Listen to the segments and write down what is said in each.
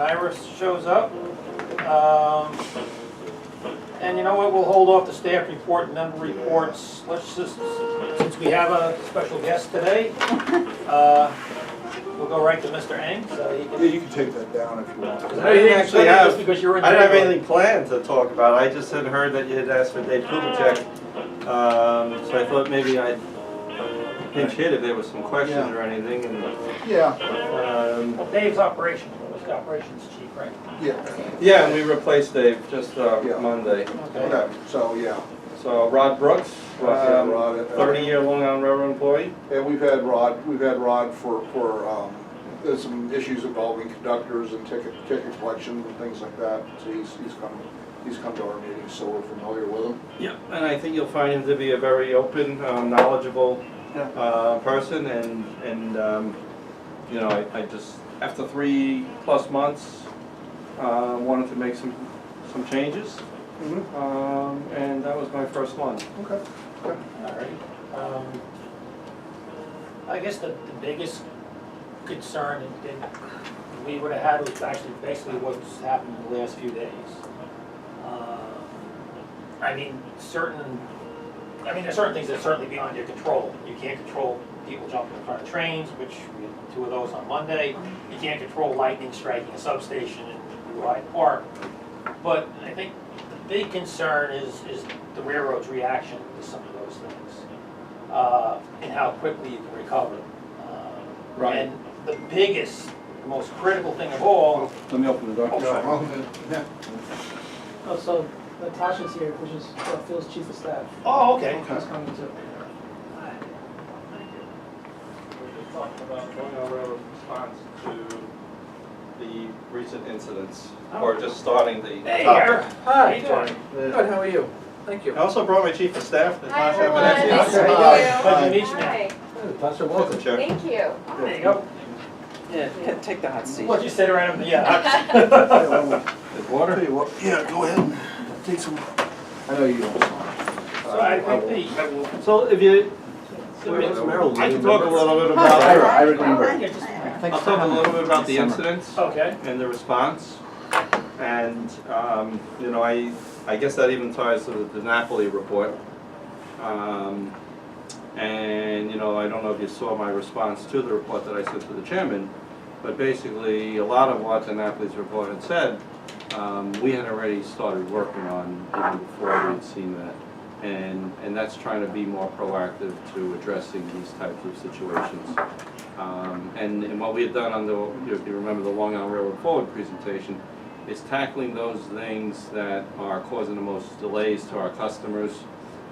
Iris shows up. And you know what, we'll hold off the staff report and member reports. Let's just, since we have a special guest today, we'll go right to Mr. Eng. So he can, Yeah, you can take that down if you want. I didn't actually have, because you're in I didn't have anything planned to talk about. I just had heard that you had asked for Dave Kubicek. So I thought maybe I'd pinch hit if there was some questions or anything. And, Yeah. well, Dave's operations chief, right? Yeah, and we replaced Dave just Monday. Okay, so yeah. So Rod Brooks, Rod, 30-year Long Island Railroad employee. And we've had Rod for there's some issues involving conductors and ticket collection and things like that. So he's come to our meetings, so we're familiar with him. Yeah, and I think you'll find him to be a very open, knowledgeable person, and you know, I just after 3+ months wanted to make some changes, and that was my first one. Okay. All right. I guess the biggest concern that we would have had was actually basically what's happened in the last few days. I mean, there's certain things that are certainly beyond your control. You can't control people jumping in front of trains, which we had 2 of those on Monday. You can't control lightning striking a substation in Blue Hyde Park. But I think the big concern is the railroad's reaction to some of those things, and how quickly you can recover. Right. And the biggest, most critical thing of all. Let me open the door. Oh, sorry. Oh, so Natasha's here, which is Phil's chief of staff. Oh, okay. She's coming too. We're just talking about Long Island Railroad's response to the recent incidents, or just starting the Hey, topic. Eric. Hi. How you doing? Good, how are you? Thank you. I also brought my chief of staff, Hi, Natasha everyone. Venezia. Nice to meet Hi. you. Pleasure to meet you. Hi. Natasha, Welcome, Chair. Thank you. There you go. Yeah, take the hot seat. What'd you sit around? Yeah. Water? Tell you what, yeah, go ahead and take some. I know you don't. So I think So if you, I can talk a little bit about, I remember. I'll talk a little bit about the incidents Okay. and the response. And, you know, I guess that even ties to the Napoli report. And, you know, I don't know if you saw my response to the report that I sent to the chairman, but basically a lot of what the Napoli's report had said, we had already started working on even before we'd seen that. And that's trying to be more proactive to addressing these types of situations. And what we had done on the, if you remember the Long Island Railroad Forward presentation, is tackling those things that are causing the most delays to our customers.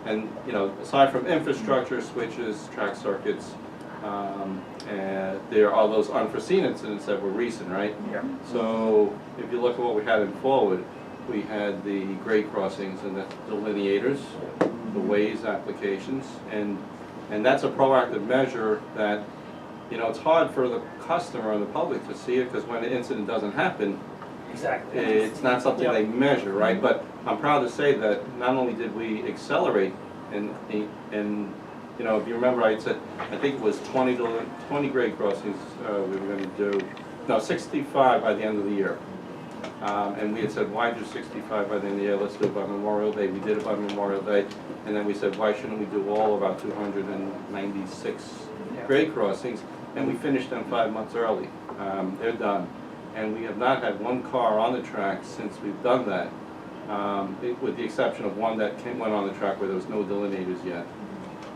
And, you know, aside from infrastructure, switches, track circuits, and there are those unforeseen incidents that were recent, right? Yeah. So if you look at what we had in Forward, we had the grade crossings and the delineators, the ways applications, and that's a proactive measure that, you know, it's hard for the customer and the public to see it, because when the incident doesn't happen, Exactly. it's not something they measure, right? But I'm proud to say that not only did we accelerate, and you know, if you remember, I said I think it was 20 grade crossings we were going to do. No, 65 by the end of the year. And we had said, why do 65 by the end of the year? Let's do it by Memorial Day. We did it by Memorial Day, and then we said, why shouldn't we do all of our 296 grade crossings? And we finished them 5 months early. They're done. And we have not had one car on the track since we've done that, with the exception of one that went on the track where there was no delineators yet.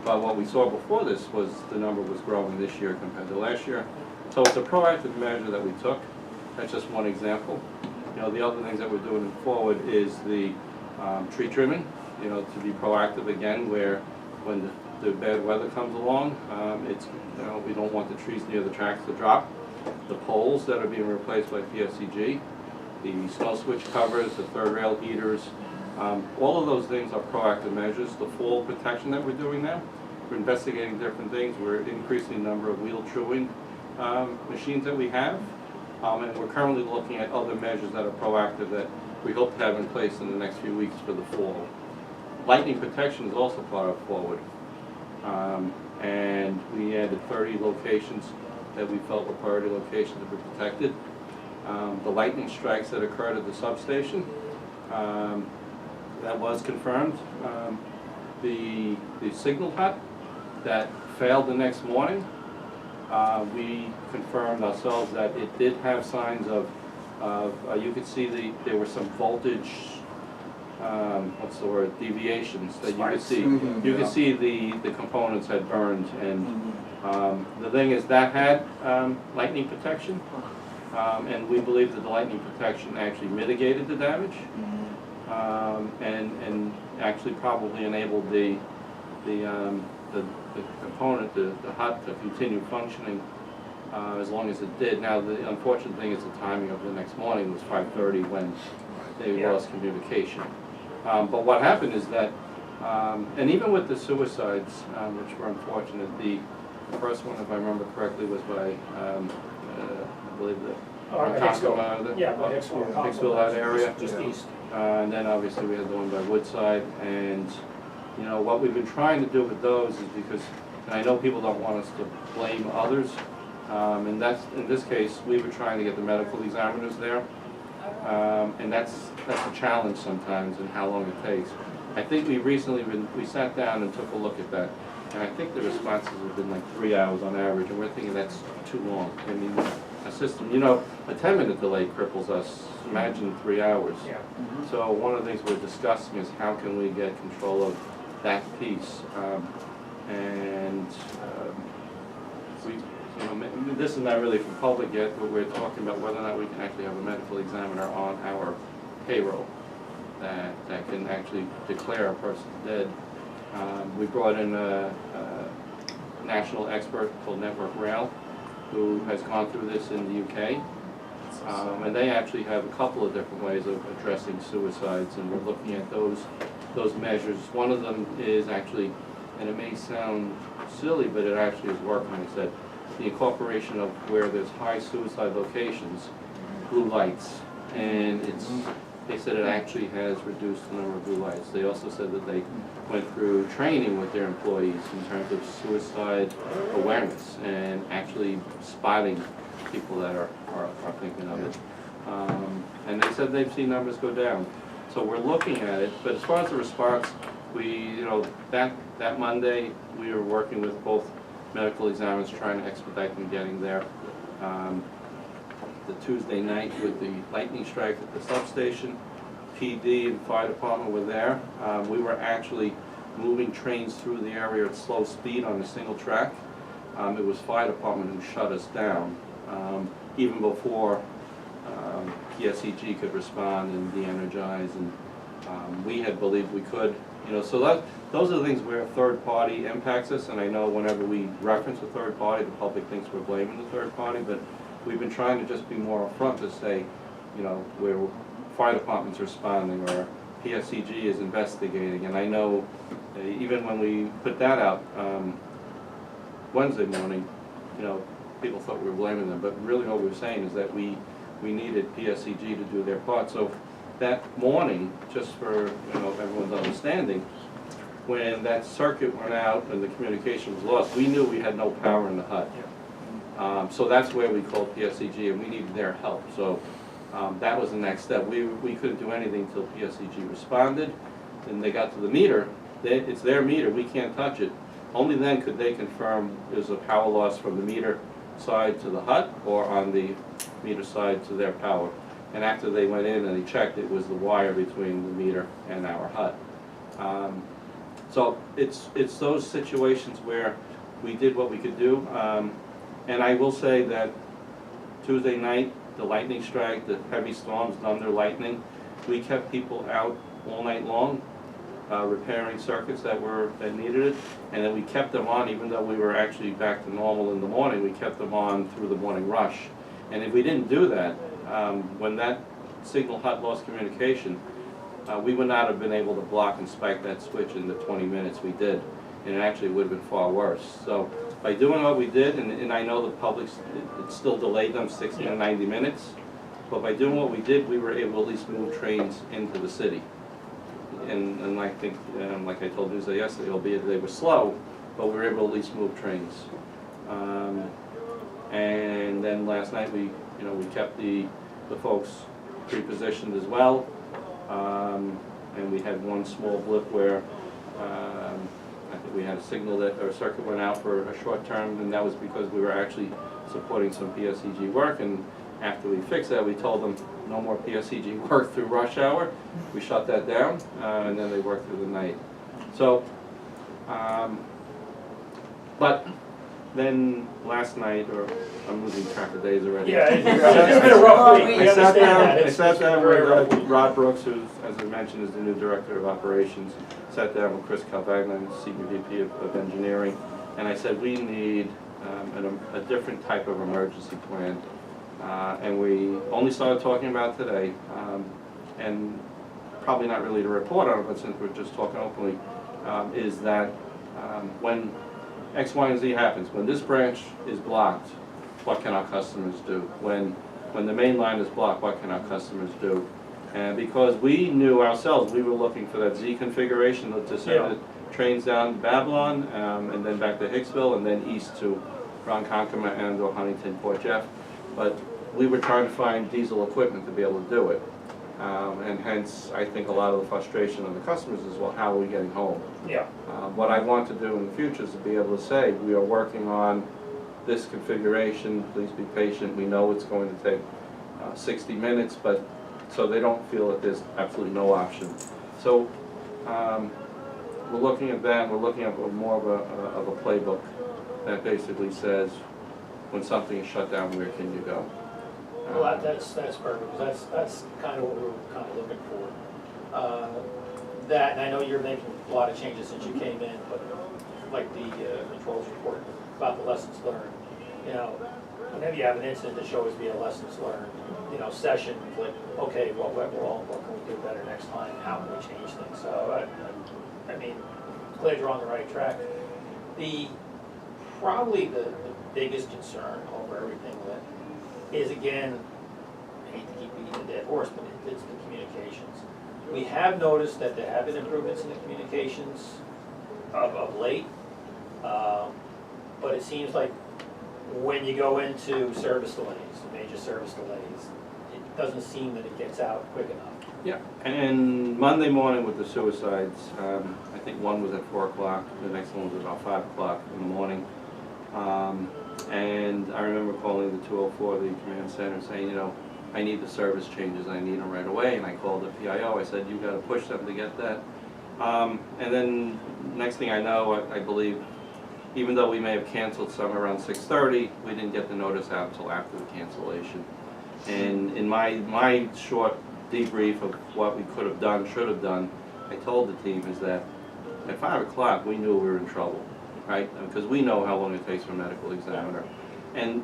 But what we saw before this was the number was growing this year compared to last year. So it's a proactive measure that we took. That's just one example. You know, the other things that we're doing forward is the tree trimming, you know, to be proactive again, where when the bad weather comes along, it's, you know, we don't want the trees near the tracks to drop. The poles that are being replaced by PSCG, the snow switch covers, the third rail heaters, all of those things are proactive measures. The fall protection that we're doing now, we're investigating different things. We're increasing the number of wheel truing machines that we have, and we're currently looking at other measures that are proactive that we hope to have in place in the next few weeks for the fall. Lightning protection is also part of Forward. And we added 30 locations that we felt were priority locations to be protected. the lightning strikes that occurred at the substation. That was confirmed. The signal hut that failed the next morning, we confirmed ourselves that it did have signs of you could see there were some voltage, what's the word, deviations that you could see. Mhm. You could see the components had burned, and the thing is that had lightning protection, and we believe that the lightning protection actually mitigated the damage, and actually probably enabled the component, the hut, to continue functioning as long as it did. Now, the unfortunate thing is the timing of the next morning was 5:30 when they Yeah. lost communication. But what happened is that, and even with the suicides, which were unfortunate, the first one, if I remember correctly, was by, I believe Hicksville. Yeah, by Hicksville. Hicksville, that area. Just east. And then obviously we had the one by Woodside, and you know, what we've been trying to do with those is because, and I know people don't want us to blame others, and that's, in this case, we were trying to get the medical examiners there, and that's a challenge sometimes in how long it takes. I think we sat down and took a look at that, and I think the responses have been like 3 hours on average, and we're thinking that's too long. I mean, a system, you know, a 10-minute delay cripples us, imagine 3 hours. Yeah. So one of the things we're discussing is how can we get control of that piece, and this is not really for public yet, but we're talking about whether or not we can actually have a medical examiner on our payroll that can actually declare a person dead. We brought in a national expert called Network Rail, who has gone through this in the UK. And they actually have a couple of different ways of addressing suicides, and we're looking at those measures. One of them is actually, and it may sound silly, but it actually is working. It said the incorporation of where there's high suicide locations, blue lights, and they said it actually has reduced the number of blue lights. They also said that they went through training with their employees in terms of suicide awareness and actually spotting people that are thinking of it. And they said they've seen numbers go down. So we're looking at it, but as far as the response, that Monday, we were working with both medical examiners trying to expedite them getting there. The Tuesday night with the lightning strike at the substation, PD and fire department were there. We were actually moving trains through the area at slow speed on a single track. It was fire department who shut us down, even before PSEG could respond and de-energize, and we had believed we could. So those are the things where a third party impacts us, and I know whenever we reference a third party, the public thinks we're blaming the third party, but we've been trying to just be more upfront to say, where fire department's responding or PSEG is investigating, and I know even when we put that out Wednesday morning, people thought we were blaming them, but really what we were saying is that we needed PSEG to do their part. So that morning, just for everyone's understanding, when that circuit went out and the communication was lost, we knew we had no power in the hut. So that's where we called PSEG, and we needed their help. So that was the next step. We couldn't do anything until PSEG responded, and they got to the meter. It's their meter, we can't touch it. Only then could they confirm there's a power loss from the meter side to the hut or on the meter side to their power. And after they went in and they checked, it was the wire between the meter and our hut. So it's those situations where we did what we could do. And I will say that Tuesday night, the lightning strike, the heavy storms, thunder, lightning, we kept people out all night long, repairing circuits that needed it, and then we kept them on even though we were actually back to normal in the morning. We kept them on through the morning rush. And if we didn't do that, when that signal hut lost communication, we would not have been able to block and spike that switch in the 20 minutes we did, and it actually would have been far worse. So by doing what we did, and I know the public, it still delayed them 60 to 90 minutes, but by doing what we did, we were able to at least move trains into the city. And I think, like I told Newsday yesterday, albeit they were slow, but we were able to at least move trains. And then last night we kept the the folks repositioned as well. And we had one small blip where I think we had a signal that our circuit went out for a short term, and that was because we were actually supporting some PSEG work. And after we fixed that, we told them no more PSEG work through rush hour. We shut that down, and then they worked through the night. So, but then last night, or I'm losing track of days already. Yeah, it's been a rough week, we I sat understand that. down, I It's sat been a down very rough with week. Rod Brooks, who's, as I mentioned, is the new Director of Operations. Sat down with Chris Calvagna, Senior VP of Engineering, and I said, we need a different type of emergency plan. And we only started talking about it today, and probably not really to report on it, but since we're just talking openly, is that when X, Y, and Z happens, when this branch is blocked, what can our customers do? When the main line is blocked, what can our customers do? And because we knew ourselves, we were looking for that Z configuration to send the trains down to Babylon, and then back to Hicksville, and then east to Ronkonkoma and or Huntington, Port Jeff. But we were trying to find diesel equipment to be able to do it. And hence, I think a lot of the frustration of the customers is, well, how are we getting home? Yeah. What I want to do in the future is to be able to say, we are working on this configuration, please be patient, we know it's going to take 60 minutes, but so they don't feel that there's absolutely no option. So we're looking at that, we're looking at more of a playbook that basically says, when something is shut down, where can you go? Well, that's perfect, because that's kind of what we were kind of looking for. That, and I know you're making a lot of changes since you came in, but like the controls report about the lessons learned, you know, whenever you have an incident, there should always be a lessons learned, you know, session, like, okay, what went wrong, what can we do better next time, how can we change things? So, I mean, glad you're on the right track. Probably the biggest concern over everything that is, again, I hate to keep beating the dead horse, but it's the communications. We have noticed that there have been improvements in the communications of late, but it seems like when you go into service delays, major service delays, it doesn't seem that it gets out quick enough. Yeah, and Monday morning with the suicides, I think one was at 4 o'clock, the next one was about 5 o'clock in the morning. And I remember calling the 204, the command center, saying, you know, I need the service changes, I need them right away. And I called the PIO, I said, you got to push them to get that. And then next thing I know, I believe, even though we may have canceled some around 6:30, we didn't get the notice out until after the cancellation. And in my short debrief of what we could have done, should have done, I told the team is that at 5 o'clock we knew we were in trouble, right? Because we know how long it takes for a medical examiner. And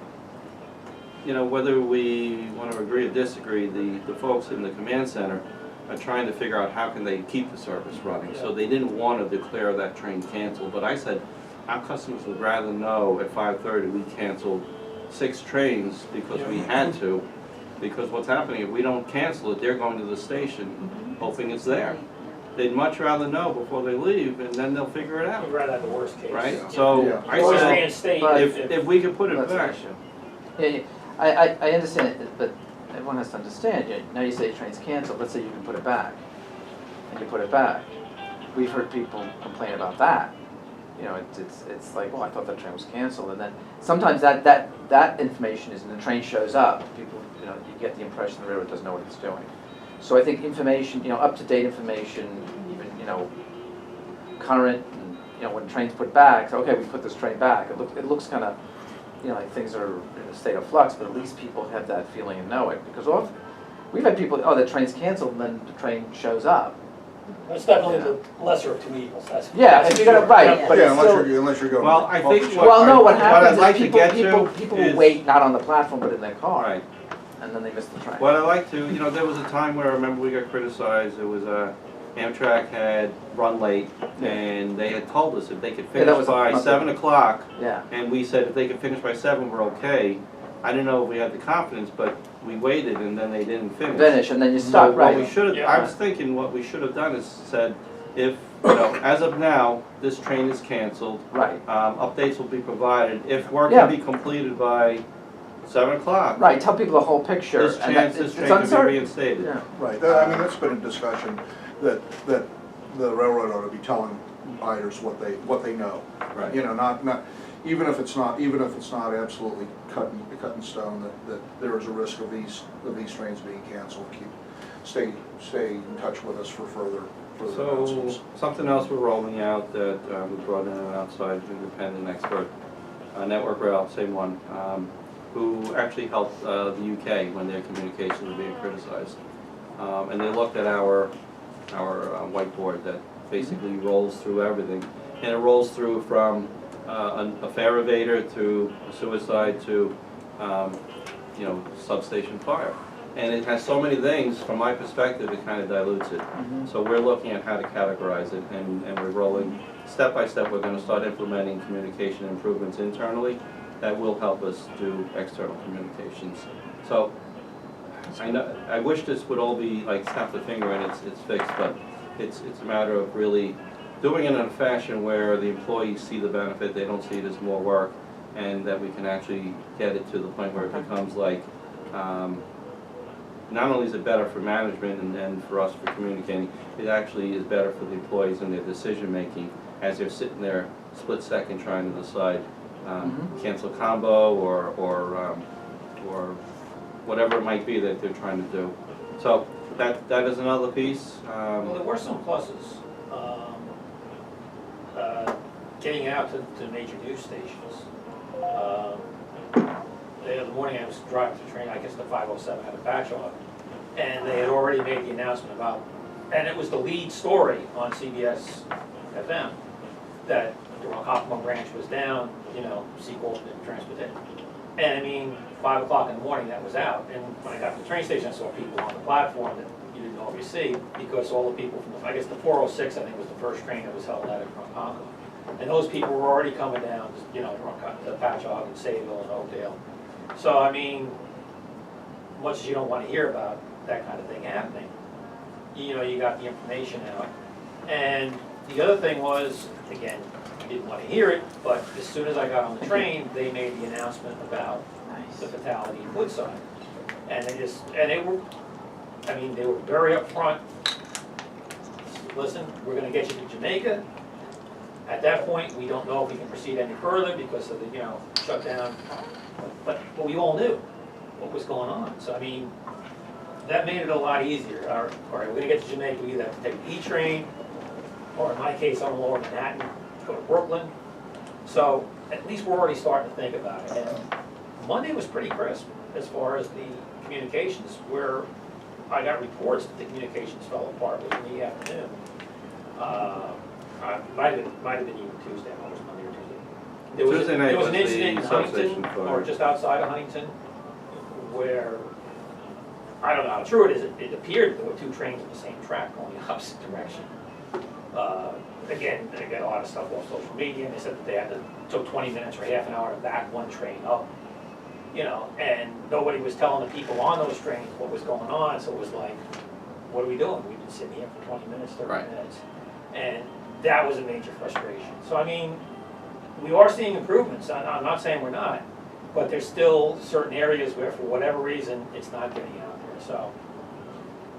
you know, whether we want to agree or disagree, the folks in the command center are trying to figure out how can they keep the service running. So they didn't want to declare that train canceled, but I said our customers would rather know at 5:30 we canceled 6 trains because we had to. Because what's happening, if we don't cancel it, they're going to the station hoping it's there. They'd much rather know before they leave, and then they'll figure it out. We'd rather have the worst case. Right? Yeah. So Yeah. I Always said, reinstate if we could put it That's an back. issue. Yeah, I understand it, but everyone has to understand, now you say train's canceled, let's say you can put it back, and you put it back. We've heard people complain about that. You know, it's like, oh, I thought that train was canceled, and then sometimes that information is, and the train shows up, people, you know, you get the impression the railroad doesn't know what it's doing. So I think information, you know, up-to-date information, even, you know, current, and, you know, when trains put back, so, okay, we put this train back, it looks kind of, you know, like things are in a state of flux, but at least people have that feeling and know it. Because often, we've had people, oh, the train's canceled, and then the train shows up. It's definitely the lesser of two evils, that's. Yeah, that's if you're gonna, sure. right, Yeah. but Yeah, it's unless still. you're going. Well, I think Well, no, what I'd happens like is to get people will is- wait not on the platform, but in their car, Right. and then they miss the train. What I like to, you know, there was a time where I remember we got criticized. It was Amtrak had run late, and they had told us if they could Yeah, that finish was by months 7 ago. o'clock, Yeah, and we said if they could finish by 7, we're okay. I didn't know if we had the confidence, but we waited, and then they didn't finish. and then you So stop, what we right. should have, Yeah. I was thinking what we should have done is said, if, you know, as of now, this train is canceled, Right, updates will be provided. If work Yeah. can be completed by 7 o'clock. Right, tell people the whole picture. There's and chance that- this it's train could be uncertain. reinstated. Yeah. Right, I mean, that's been a discussion, that the railroad ought to be telling riders what they know. Right. You know, not, even if it's not absolutely cut in stone, that there is a risk of these trains being canceled. Stay in touch with us for further So, announcements. something else we're rolling out that we brought in an outside independent expert, Network Rail, same one, who actually helped the UK when their communications were being criticized. And they looked at our whiteboard that basically rolls through everything. And it rolls through from a fare evader to a suicide to, you know, substation fire. And it has so many things, from my perspective, it kind of dilutes it. So we're looking at how to categorize it, and we're rolling, step by step, we're gonna start implementing communication improvements internally that will help us do external communications. So, I wish this would all be like snap the finger and it's fixed, but it's a matter of really doing it in a fashion where the employees see the benefit, they don't see it as more work, and that we can actually get it to the point where it becomes like, not only is it better for management and for us for communicating, it actually is better for the employees in their decision making as they're sitting there split second trying to decide cancel combo or whatever it might be that they're trying to do. So that is another piece. Well, there were some pluses. Getting out to major news stations. The other morning I was driving the train, I guess the 507 had a patch on, and they had already made the announcement about, and it was the lead story on CBS FM, that the Hopkins branch was down, you know, Sequel and transported. And I mean, 5 o'clock in the morning that was out, and when I got to the train station I saw people on the platform that you didn't always see, because all the people from the, I guess the 406 I think was the first train that was held out at Ronkonkoma. And those people were already coming down, you know, to Patchogue and Sayville and Oakdale. So, I mean, much as you don't want to hear about that kind of thing happening, you know, you got the information out. And the other thing was, again, I didn't want to hear it, but as soon as I got on the train, they made the announcement about the fatality in Woodside. And they were very upfront. Listen, we're going to get you to Jamaica. At that point, we don't know if we can proceed any further because of the, you know, shutdown. But we all knew what was going on. So, I mean, that made it a lot easier. All right, we're going to get to Jamaica. We either have to take an E train, or in my case, on Lower Manhattan, go to Brooklyn. So, at least we're already starting to think about it. And Monday was pretty crisp as far as the communications, where I got reports that the communications fell apart late in the afternoon. Might have been even Tuesday, I was Monday or Tuesday. There was an incident in Huntington, or just outside of Huntington, where, I don't know how true it is, it appeared there were two trains on the same track going the opposite direction. Again, they got a lot of stuff off social media, and they said that they had to, took 20 minutes or half an hour to back one train up. You know, and nobody was telling the people on those trains what was going on, so it was like, what are we doing? We've been sitting here for 20 minutes, 30 minutes. And that was a major frustration. So, I mean, we are seeing improvements. I'm not saying we're not, but there's still certain areas where, for whatever reason, it's not getting out there, so.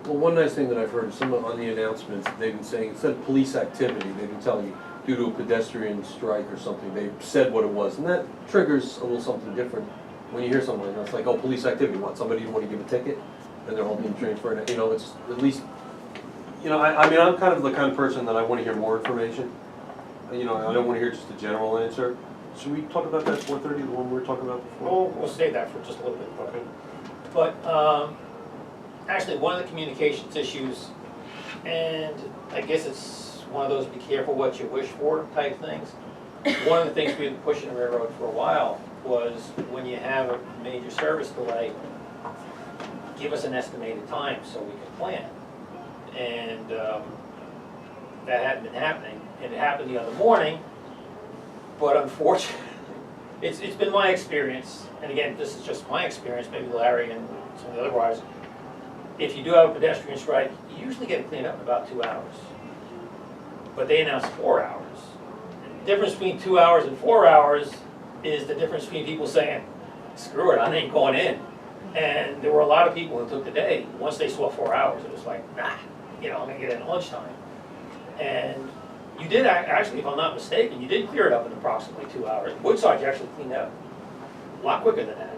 Well, one nice thing that I've heard, some on the announcements, they've been saying, instead of police activity, they've been telling you, due to a pedestrian strike or something, they said what it was, and that triggers a little something different. When you hear something like that, it's like, oh, police activity, what, somebody you want to give a ticket, and they're all being transferred, you know, it's at least, you know, I mean, I'm kind of the kind of person that I want to hear more information. You know, I don't want to hear just a general answer. Should we talk about that 4:30, the one we were talking about before? We'll save that for just a little bit. Okay. But actually, one of the communications issues, and I guess it's one of those be careful what you wish for type things. One of the things we've been pushing the railroad for a while was when you have a major service delay, give us an estimated time so we can plan. And that hadn't been happening. And it happened the other morning, but unfortunately, it's been my experience, and again, this is just my experience, maybe Larry and some of the other riders, if you do have a pedestrian strike, you usually get it cleaned up in about 2 hours. But they announced 4 hours. The difference between 2 hours and 4 hours is the difference between people saying, screw it, I ain't going in. And there were a lot of people who took the day, once they saw 4 hours, it was like, nah, you know, I'm gonna get in at lunchtime. And you did, actually, if I'm not mistaken, you did clear it up in approximately 2 hours. Woodside, you actually cleaned up a lot quicker than that.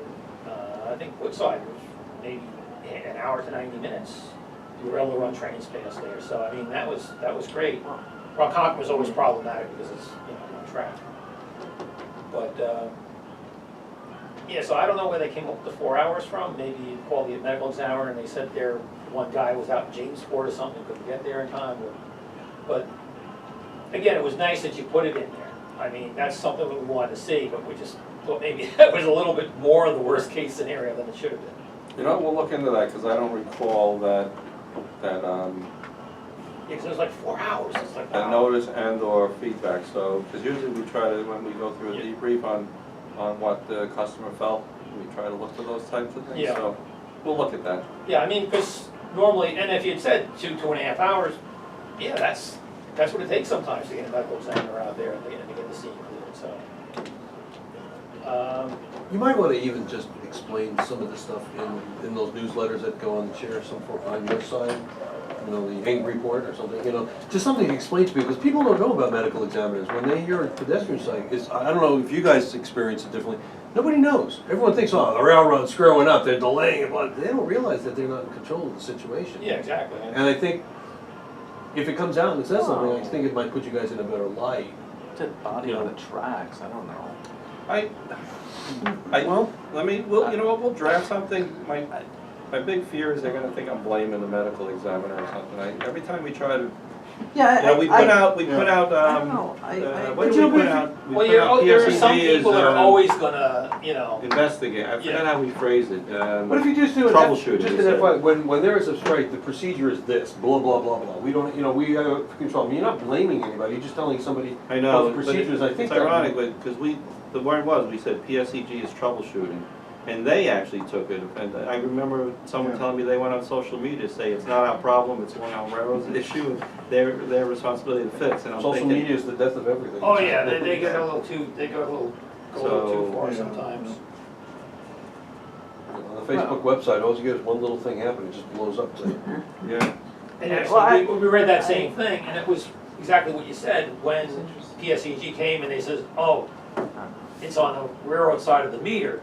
I think Woodside was maybe an hour to 90 minutes. You were able to run trains past there, so I mean, that was great. Ronkonkoma was always problematic because it's, you know, on track. But, yeah, so I don't know where they came up with the 4 hours from. Maybe you called the medical examiner and they said their one guy was out in Jamesport or something, couldn't get there in time. But again, it was nice that you put it in there. I mean, that's something that we wanted to see, but we just thought maybe that was a little bit more of the worst case scenario than it should have been. You know, we'll look into that, because I don't recall that, Yeah, because it was like 4 hours. It's like, that wow. notice and/or feedback, so, because usually we try to, when we go through a debrief on what the customer felt, we try to look for those types of things, Yeah. so we'll look at that. Yeah, I mean, because normally, and if you'd said 2.5 hours, yeah, that's what it takes sometimes to get a medical examiner out there and to get the scene cleared, so. You might want to even just explain some of the stuff in those newsletters that go on the chair, on your side, you know, the Hank report or something, you know, just something to explain to people, because people don't know about medical examiners. When they hear a pedestrian site, I don't know if you guys experience it differently, nobody knows. Everyone thinks, oh, the railroad's screwing up, they're delaying it, but they don't realize that they're not in control of the situation. Yeah, exactly. And I think if it comes out and it says something, I think it might put you guys in a better light. Dead body on the tracks, I don't know. Well, we'll draft something. My big fear is they're gonna think I'm blaming the medical examiner or something. Every time we try to, Yeah, we put out, I don't know, what do we put out? We Well, put out there are some PSEG people that are is, always gonna, you know, investigate, I forgot how we phrased it. What if you just do it, Troubleshooting, just you an said. FYI, when there is a strike, the procedure is this, blah, blah, blah, blah. We don't, you know, we have control. I mean, you're not blaming anybody, you're just telling somebody I know, what the procedures, I think it's that. ironic, because the word was, we said PSEG is troubleshooting, and they actually took it, and I remember someone telling me they went on social media to say it's not our problem, it's one of our railroad's issue, their responsibility to fix, and I'm Social thinking. media is the death of everything. oh yeah, they get a little too, go a little too far So, sometimes. On the Facebook website, all you get is one little thing happen, it just blows up. Yeah, And Well, actually, we read that same thing, and it was exactly what you said, when PSEG came and they says, oh, it's on the railroad side of the meter.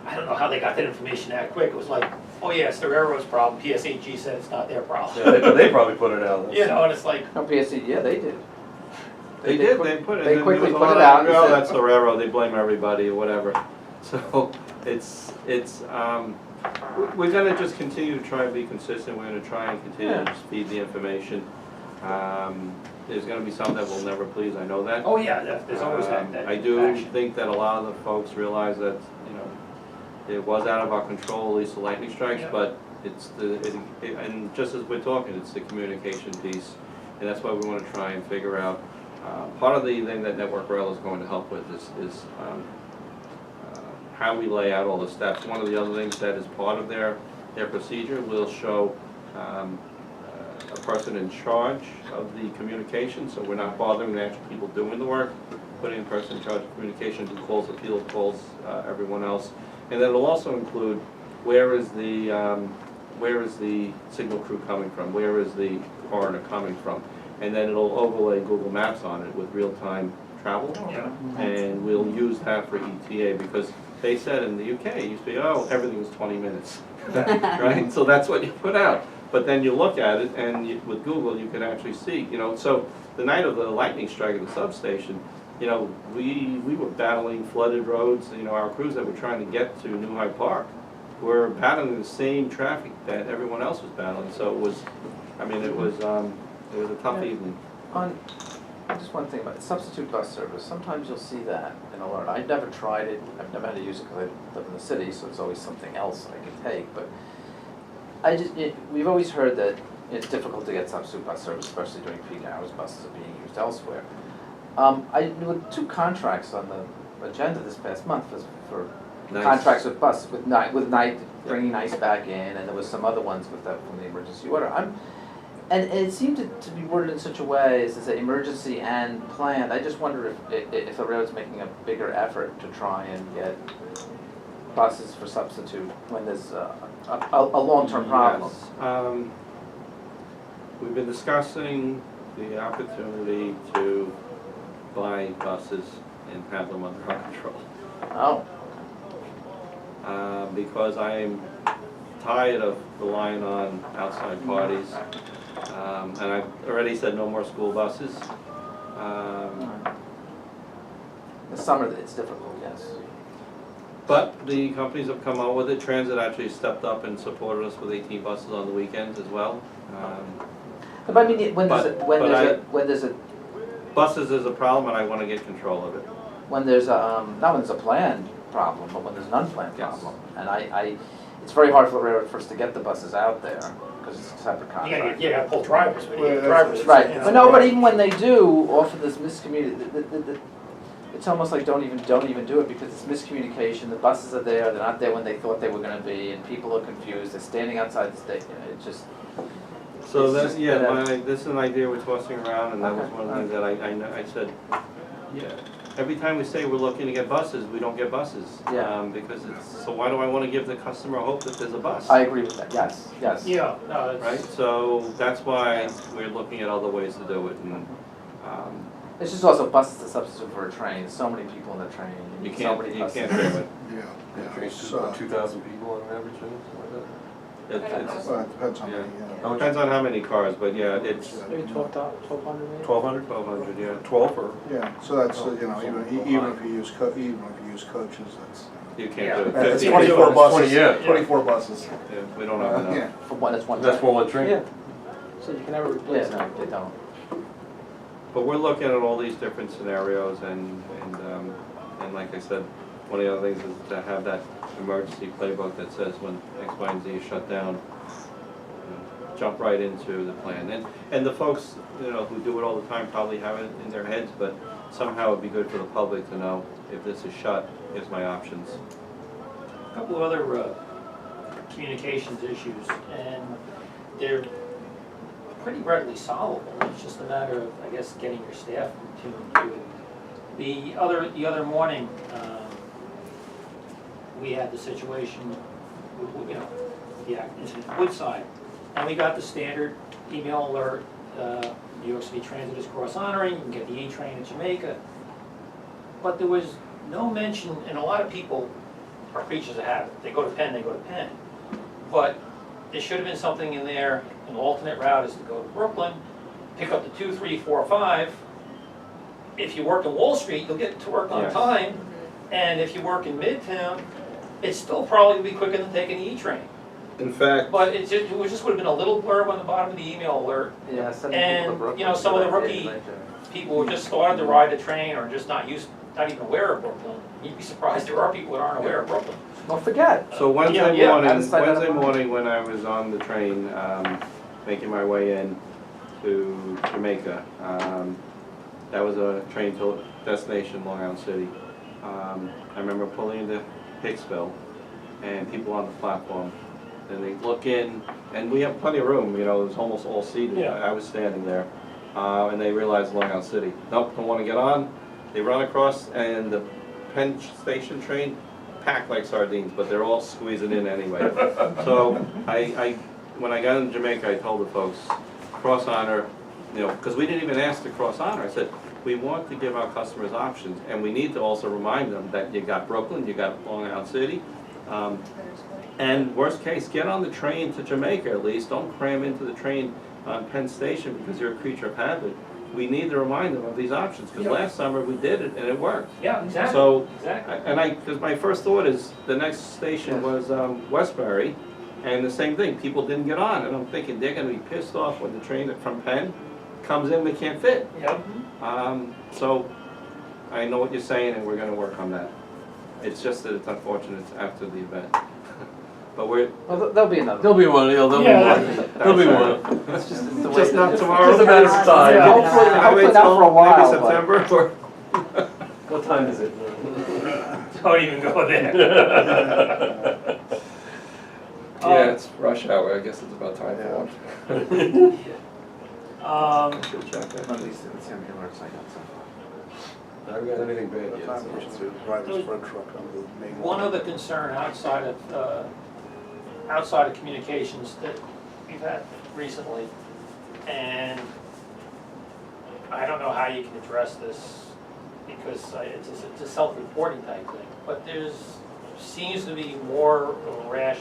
I don't know how they got that information that quick, it was like, oh yeah, it's the railroad's problem, PSEG said it's not their problem. Yeah, they probably put it out. You know, and it's like, No, PSC, yeah, they did. they put it. They and quickly there was a put it lot of, out and "Oh, said- that's the railroad, they blame everybody, or whatever. So, we're gonna just continue to try and be consistent, we're gonna try and continue to just feed the information. There's gonna be some that will never please, I know that. oh yeah, there's always that I do action. think that a lot of the folks realize that, you know, it was out of our control, at least the lightning strikes, Yeah. but it's and just as we're talking, it's the communication piece. And that's why we wanna try and figure out, part of the thing that Network Rail is going to help with is how we lay out all the steps. One of the other things that is part of their procedure will show a person in charge of the communication, so we're not bothering the actual people doing the work, putting a person in charge of communication who calls the field, calls everyone else. And then it'll also include where is the signal crew coming from, where is the coroner coming from, and then it'll overlay Google Maps on it with real-time travel. Yeah. And we'll use that for ETA, because they said in the UK, it used to be, oh, everything was 20 minutes, right? So that's what you put out. But then you look at it, and with Google, you can actually see, you know, so the night of the lightning strike at the substation, you know, we were battling flooded roads, you know, our crews that were trying to get to New Hyde Park were battling the same traffic that everyone else was battling, so it was, I mean, it was a tough evening. On, just one thing about substitute bus service, sometimes you'll see that in a lot. I've never tried it, I've never had to use it because I live in the city, so it's always something else I can take, but we've always heard that it's difficult to get substitute bus service, especially during peak hours, buses are being used elsewhere. There were 2 contracts on the agenda this past month for Nice. contracts with bus, with night, bringing ice back in, and there was some other ones with that from the emergency order. And it seemed to be worded in such a way as to say emergency and planned. I just wonder if the railroad's making a bigger effort to try and get buses for substitute when there's a long-term problem? Yes. We've been discussing the opportunity to buy buses and have them under our control. Oh, Because I'm tired of relying on outside parties. And I've already said no more school buses. the summer, it's difficult, yes. But the companies have come out with it. Transit actually stepped up and supported us with 18 buses on the weekends as well. But I mean, when there's But there's a, Buses is a problem and I want to get control of it. when there's a, not when there's a planned problem, but when there's an unplanned Yes. problem. And it's very hard for the railroad for us to get the buses out there, because it's a separate contract. You gotta pull drivers, but you Well, need that's- drivers. Right, you know. but no, but even when they do, often this miscommunication, it's almost like don't even do it, because it's miscommunication, the buses are there, they're not there when they thought they were gonna be, and people are confused, they're standing outside the station, it just, So It's that's, just yeah, that- this is an idea we're tossing around, and that was Okay. one of the things that I said, yeah, every time we say we're looking to get buses, we don't get buses. Yeah. Because so why do I want to give the customer hope that there's a bus? I agree with that, yes, yes. Yeah, no, it's. Right, so that's why we're looking at other ways to do it, and, It's just also buses to substitute for a train, so many people in the train, you so can't, many you buses. can't do it. Yeah, Trains it's, to about 2,000 people on average, something like that. It's, well, it depends on the, it depends on how many cars, but yeah, it's Maybe 1,200 maybe? 1,200? 1,200, yeah. 12 or? yeah, so that's, you know, even if you use coaches, that's. You can't Yeah. do it. It's 50, 24 buses, yeah. 24 buses. yeah, we don't have enough. Yeah. For one, that's one. That's train. for one train? Yeah, So you can never replace yeah, it. no, they don't. But we're looking at all these different scenarios and like I said, one of the other things is to have that emergency playbook that says when X, Y, and Z is shut down, jump right into the plan. And the folks, you know, who do it all the time probably have it in their heads, but somehow it'd be good for the public to know if this is shut, here's my options. A couple of other communications issues, and they're pretty readily solvable. It's just a matter of, I guess, getting your staff tuned to it. The other morning, we had the situation, you know, the incident at Woodside, and we got the standard email alert, New York City Transit is cross-honoring, you can get the E-train at Jamaica. But there was no mention, and a lot of people are creatures of habit. They go to Penn, they go to Penn. But there should have been something in there, an alternate route is to go to Brooklyn, pick up the 2, 3, 4, 5. If you work in Wall Street, you'll get to work on Yes. time. And if you work in Midtown, it's still probably gonna be quicker than taking the E-train. In fact, But it just would have been a little blurb on the bottom of the email alert. Yeah, sending And, people to Brooklyn. you know, some of the is a good rookie- idea, right People who just started to ride the train or just not even aware of Brooklyn. You'd be surprised there are people that aren't aware of Brooklyn. there. Well, forget. so Wednesday Yeah, morning, I decided Wednesday on Monday. morning when I was on the train, making my way in to Jamaica, that was a train to destination Long Island City. I remember pulling into Hicksville and people on the platform, and they look in, and we have plenty of room, you know, it was almost all seated. Yeah. I was standing there, and they realized Long Island City. Nope, don't want to get on. They run across, and the Penn Station train packed like sardines, but they're all squeezing in anyway. So when I got in Jamaica, I told the folks, cross honor, you know, because we didn't even ask to cross honor. I said, we want to give our customers options, and we need to also remind them that you got Brooklyn, you got Long Island City. And worst case, get on the train to Jamaica at least. Don't cram into the train on Penn Station because you're a creature of habit. We need to remind them of these options, because last summer we did it and it worked. Yeah, exactly. So, Exactly. because my first thought is, the next station was Westbury, and the same thing, people didn't get on, and I'm thinking they're gonna be pissed off when the train from Penn comes in, they can't fit. Yep. So, I know what you're saying, and we're gonna work on that. It's just that it's unfortunate it's after the event. But we're, Well, there'll be another. There'll be one, there'll be Yeah, one. There'll be one. It's just it's the way just it not is. tomorrow. Just a matter of time. Yeah. Hopefully not for a while, Maybe but- September, or, What time is it? Don't even go there. yeah, it's rush hour, I guess it's about time for lunch. Um, Should check that. At least it's on the alert site, so. I haven't got anything bad By the yet. time we used to drive the spread truck on the main One line. other concern outside of communications that we've had recently, and I don't know how you can address this because it's a self-reporting type thing, but seems to be more of a rash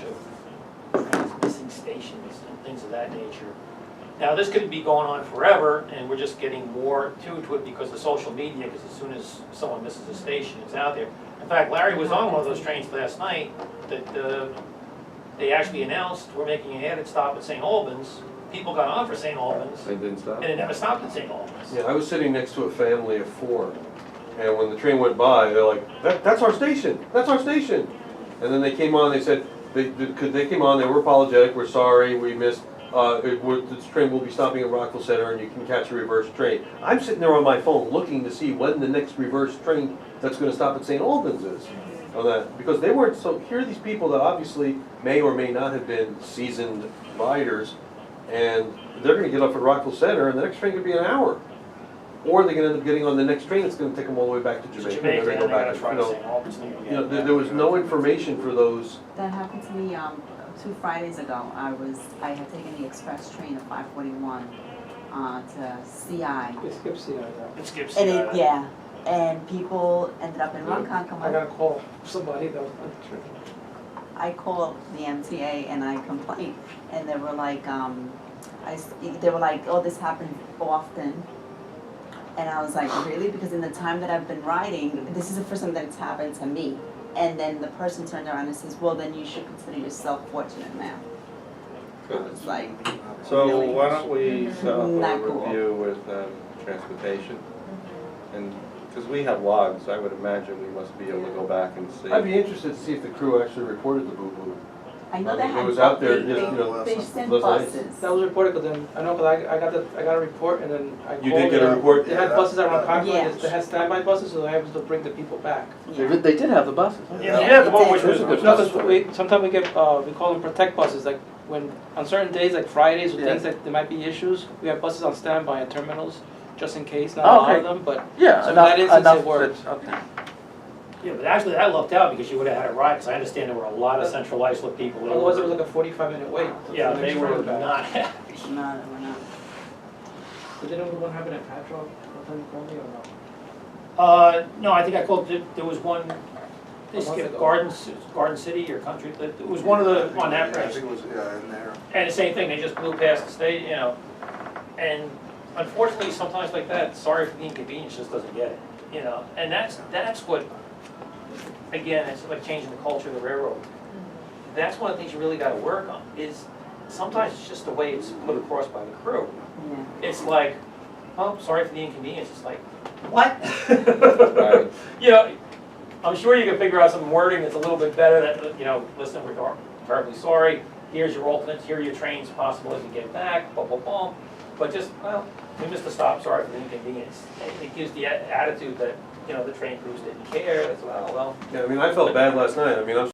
of missing stations and things of that nature. Now, this could be going on forever, and we're just getting more to it because of social media, because as soon as someone misses a station, it's out there. In fact, Larry was on one of those trains last night that they actually announced, we're making an added stop at St. Albans. People got on for St. Albans, They didn't stop? and it never stopped at St. Albans. Yeah, I was sitting next to a family of 4, and when the train went by, they're like, that's our station, that's our station. And then they came on, they said, they came on, they were apologetic, we're sorry, we missed, this train will be stopping at Rockville Center and you can catch a reverse train. I'm sitting there on my phone looking to see when the next reverse train that's gonna stop at St. Albans is. On that, because they weren't, so here are these people that obviously may or may not have been seasoned riders, and they're gonna get up at Rockville Center and the next train could be an hour. Or they're gonna end up getting on the next train that's gonna take them all the way back to Jamaica. Jamaica, and they're and gonna they go back, gotta try you to know. St. Albans thing again. You know, there was no information for those. That happened to me 2 Fridays ago. I had taken the express train at 5:41 to CI. It skips the, It skips And the, yeah, and people ended up in I got Ronkonkoma. a call from somebody that was, I called the MTA and I complained, and they were like, they were like, oh, this happens often. And I was like, really? Because in the time that I've been riding, this is the first time that it's happened to me. And then the person turned around and says, well, then you should consider yourself fortunate now. I was like, So really? why don't we set up a Not cool. review with transportation? And, because we have logs, I would imagine we must be able to go back and see. I'd be interested to see if the crew actually reported the boo-boo. I know they It had, was out there, they, just, you know, they sent those nights. buses. that was reported, but then, I know, cause I got a report and then I called. You did get a them. report? They had buses around Concord, Yeah. they had standby buses, so they were able to bring the people back. Yeah. They did have the buses. huh? yeah, the one which It's was. a No, cause sometimes we get, we call them protect buses, like when, on certain days, like Fridays or Yeah. things that there might be issues, we have buses on standby at terminals, just in case, not Oh, a lot okay. of them, but. Yeah, So in enough, that instance, enough it worked. that- okay. Yeah, but actually that lucked out because you would have had a ride, because I understand there were a lot of Central Islip people. that Otherwise, it were- was like a 45-minute wait. for Yeah, the they next were train back. not happy. No, they were not. But didn't the one happen at Patchogue, what time you called me, or no? No, I think I called, there was one, they A month skipped ago. Garden City or Country, it was one of the, on that I branch. think it was, yeah, in there. And the same thing, they just blew past the state, you know, and unfortunately, sometimes like that, sorry for the inconvenience, just doesn't get it, you know, and that's what, again, it's like changing the culture of the railroad. That's one of the things you really gotta work on, is sometimes it's just the way it's put across by the crew. Yeah. It's like, oh, sorry for the inconvenience, it's like, what? Right. You know, I'm sure you can figure out some wording that's a little bit better that, you know, listen, we're terribly sorry, here's your alternates, here are your trains possible as you get back, blah, blah, blah. But just, well, we missed a stop, sorry for the inconvenience. It gives the attitude that, you know, the train crews didn't care, as well, Yeah, I mean, I felt bad last night. I mean, I'm